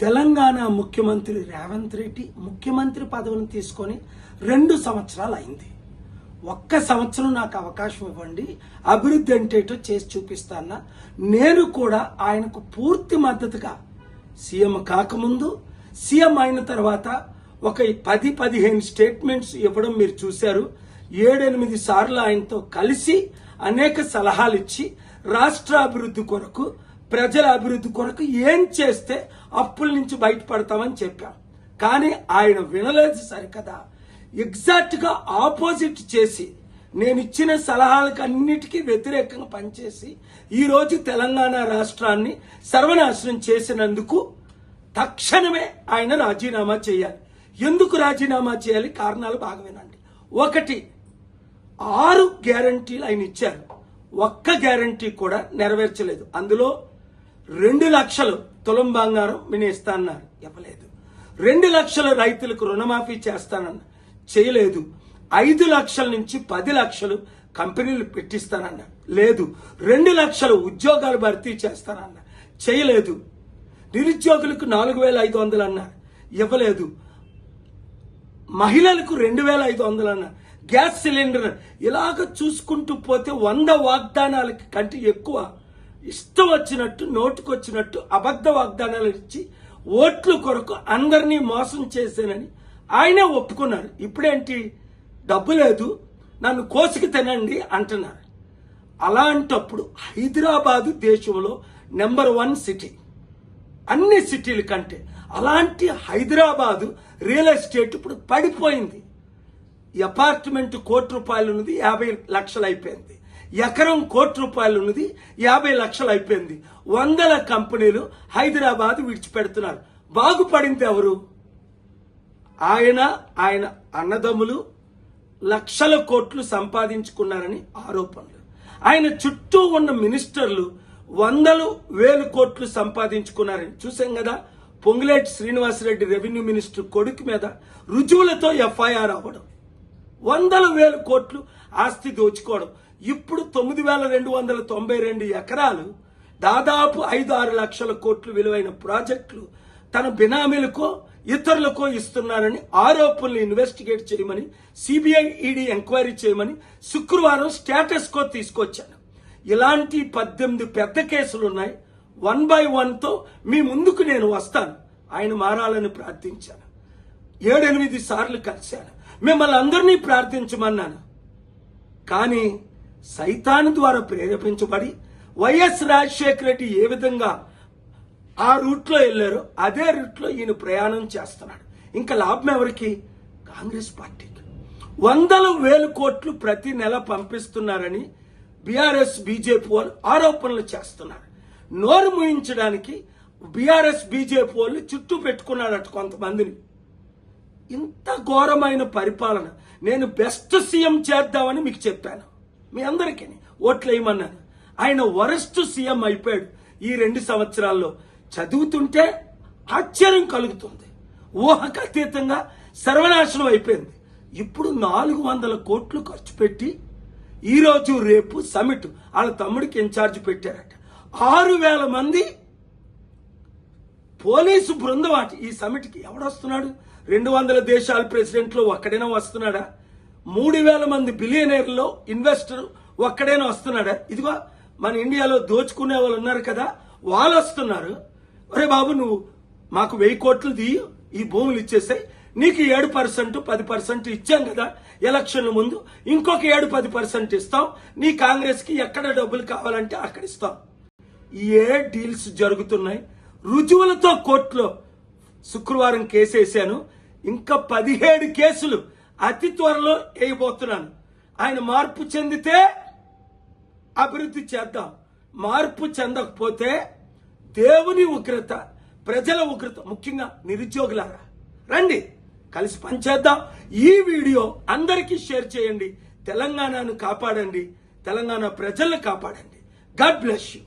తెలంగాణ ముఖ్యమంత్రి రేవంత్ రెడ్డి ముఖ్యమంత్రి పదవిని తీసుకొని 2 సంవత్సరాలు అయింది. ఒక్క సంవత్సరం నాకు అవకాశం ఇవ్వండి, అభివృద్ధి ఏంటేటో చేసి చూపిస్తానా. నేను కూడా ఆయనకు పూర్తి మద్దతుగా సీఎం కాకముందు, సీఎం అయిన తర్వాత ఒక 10-15 స్టేట్మెంట్స్ ఇవ్వడం మీరు చూశారు. 7-8 సార్లు ఆయనతో కలిసి అనేక సలహాలు ఇచ్చి రాష్ట్ర అభివృద్ధి కొరకు, ప్రజల అభివృద్ధి కొరకు ఏం చేస్తే అప్పుల నుంచి బయటపడతామని చెప్పాం. కానీ ఆయన వినలేదు సరికదా, ఎగ్జాక్ట్ గా ఆపోజిట్ చేసి నేను ఇచ్చిన సలహాలకు అన్నిటికీ వ్యతిరేకంగా పనిచేసి ఈరోజు తెలంగాణ రాష్ట్రాన్ని సర్వనాశనం చేసినందుకు తక్షణమే ఆయన రాజీనామా చేయాలి. ఎందుకు రాజీనామా చేయాలి? కారణాలు బాగా వినండి. 1, 6 గ్యారంటీలు ఆయన ఇచ్చారు, ఒక్క గ్యారంటీ కూడా నెరవేర్చలేదు. అందులో 2 లక్షలు తులం బంగారం మినేస్తానన్నారు, ఇవ్వలేదు. 2 లక్షల రైతులకు రుణమాఫీ చేస్తానన్నారు, చేయలేదు. 5 లక్షల నుంచి 10 లక్షలు కంపెనీలు పెట్టిస్తానన్నారు, లేదు. 2 లక్షల ఉద్యోగాలు భర్తీ చేస్తానన్నారు, చేయలేదు. నిరుద్యోగులకు 4,500 అన్నారు, ఇవ్వలేదు. మహిళలకు 2,500 అన్నారు, గ్యాస్ సిలిండర్. ఇలాగ చూసుకుంటూ పోతే 100 వాగ్దానాలకి కంటే ఎక్కువ ఇష్టం వచ్చినట్టు, నోటుకొచ్చినట్టు అబద్ధ వాగ్దానాలు ఇచ్చి ఓట్ల కొరకు అందరినీ మోసం చేశానని ఆయనే ఒప్పుకున్నారు. ఇప్పుడేంటి, డబ్బు లేదు, నన్ను కోసుకు తినండి అంటున్నారు. అలాంటప్పుడు హైదరాబాదు దేశంలో నెంబర్ 1 సిటీ, అన్ని సిటీల కంటే. అలాంటి హైదరాబాదు రియల్ ఎస్టేట్ ఇప్పుడు పడిపోయింది. అపార్ట్మెంట్ ₹1,00,000 ఉన్నది 50 లక్షలు అయిపోయింది. ఎకరం ₹1,00,000 ఉన్నది 50 లక్షలు అయిపోయింది. 100 కంపెనీలు హైదరాబాద్ విడిచిపెడుతున్నారు. బాగుపడింది ఎవరు? ఆయన అన్నదమ్ములు లక్షల కోట్లు సంపాదించుకున్నారని ఆరోపణలు. ఆయన చుట్టూ ఉన్న మినిస్టర్లు 100,000 కోట్లు సంపాదించుకున్నారని చూసాం కదా. పొంగులేటి శ్రీనివాసరెడ్డి రెవెన్యూ మినిస్టర్ కొడుకు మీద రుజువులతో ఎఫ్ఐఆర్ అవ్వడం, 100,000 కోట్లు ఆస్తి దోచుకోవడం. ఇప్పుడు 9,292 ఎకరాలు, దాదాపు 5-6 లక్షల కోట్లు విలువైన ప్రాజెక్టులు తన బినామీలకో ఇతరులకో ఇస్తున్నారని ఆరోపణలు ఇన్వెస్టిగేట్ చేయమని, సిబిఐ ఈడీ ఎంక్వైరీ చేయమని శుక్రవారం స్టేటస్ కో తీసుకొచ్చాను. ఇలాంటి 18 పెద్ద కేసులు ఉన్నాయి. 1 by 1తో మీ ముందుకు నేను వస్తాను. ఆయన మారాలని ప్రార్థించాను. 7-8 సార్లు కలిశాను. మిమ్మల్ని అందరినీ ప్రార్థించమన్నాను. కానీ సైతాను ద్వారా ప్రేరేపించబడి వైఎస్ రాజశేఖర రెడ్డి ఏ విధంగా ఆ రూట్లో వెళ్లారో అదే రూట్లో ఈయన ప్రయాణం చేస్తున్నాడు. ఇంకా లాభం ఎవరికి? కాంగ్రెస్ పార్టీకి. 100,000 కోట్లు ప్రతి నెల పంపిస్తున్నారని బీఆర్ఎస్ బీజేపీ వాళ్ళు ఆరోపణలు చేస్తున్నారు. నోరు మూయించడానికి బీఆర్ఎస్ బీజేపీ వాళ్ళు చుట్టూ పెట్టుకున్నారట కొంతమందిని. ఇంత ఘోరమైన పరిపాలన. నేను బెస్ట్ సీఎం చేద్దామని మీకు చెప్పాను, మీ అందరికీ ఓట్లు వేయమన్నాను. ఆయన వరస్ట్ సీఎం అయిపోయాడు ఈ 2 సంవత్సరాల్లో. చదువుతుంటే ఆశ్చర్యం కలుగుతుంది. ఊహకు అతీతంగా సర్వనాశనం అయిపోయింది. ఇప్పుడు 400 కోట్లు ఖర్చు పెట్టి ఈరోజు రేపు సమిట్ వాళ్ళ తమ్ముడికి ఇన్ఛార్జ్ పెట్టారట. 6,000 మంది పోలీసు బృందం అట. ఈ సమిట్కి ఎవడొస్తున్నాడు? 200 దేశాల ప్రెసిడెంట్లు ఒక్కడైనా వస్తున్నాడా? 3,000 మంది బిలియనీర్లో ఇన్వెస్టర్ ఒక్కడైనా వస్తున్నాడా? ఇదిగో మన ఇండియాలో దోచుకునే వాళ్ళు ఉన్నారు కదా, వాళ్ళు వస్తున్నారు. అరే బాబు, నువ్వు మాకు 1000 కోట్లు తీయు, ఈ భూములు ఇచ్చేసాయి, నీకు 7% 10% ఇచ్చాం కదా ఎలక్షన్ల ముందు, ఇంకొక 7-10% ఇస్తాం, నీ కాంగ్రెస్ కి ఎక్కడ డబ్బులు కావాలంటే అక్కడ ఇస్తాం. ఏ డీల్స్ జరుగుతున్నాయి? రుజువులతో కోర్టులో శుక్రవారం కేసు వేశాను. ఇంకా 17 కేసులు అతి త్వరలో వేయబోతున్నాను. ఆయన మార్పు చెందితే అభివృద్ధి చేద్దాం, మార్పు చెందకపోతే దేవుని ఉగ్రత, ప్రజల ఉగ్రత, ముఖ్యంగా నిరుద్యోగులారా రండి కలిసి పనిచేద్దాం. ఈ వీడియో అందరికీ షేర్ చేయండి. తెలంగాణను కాపాడండి, తెలంగాణ ప్రజలను కాపాడండి. God bless you.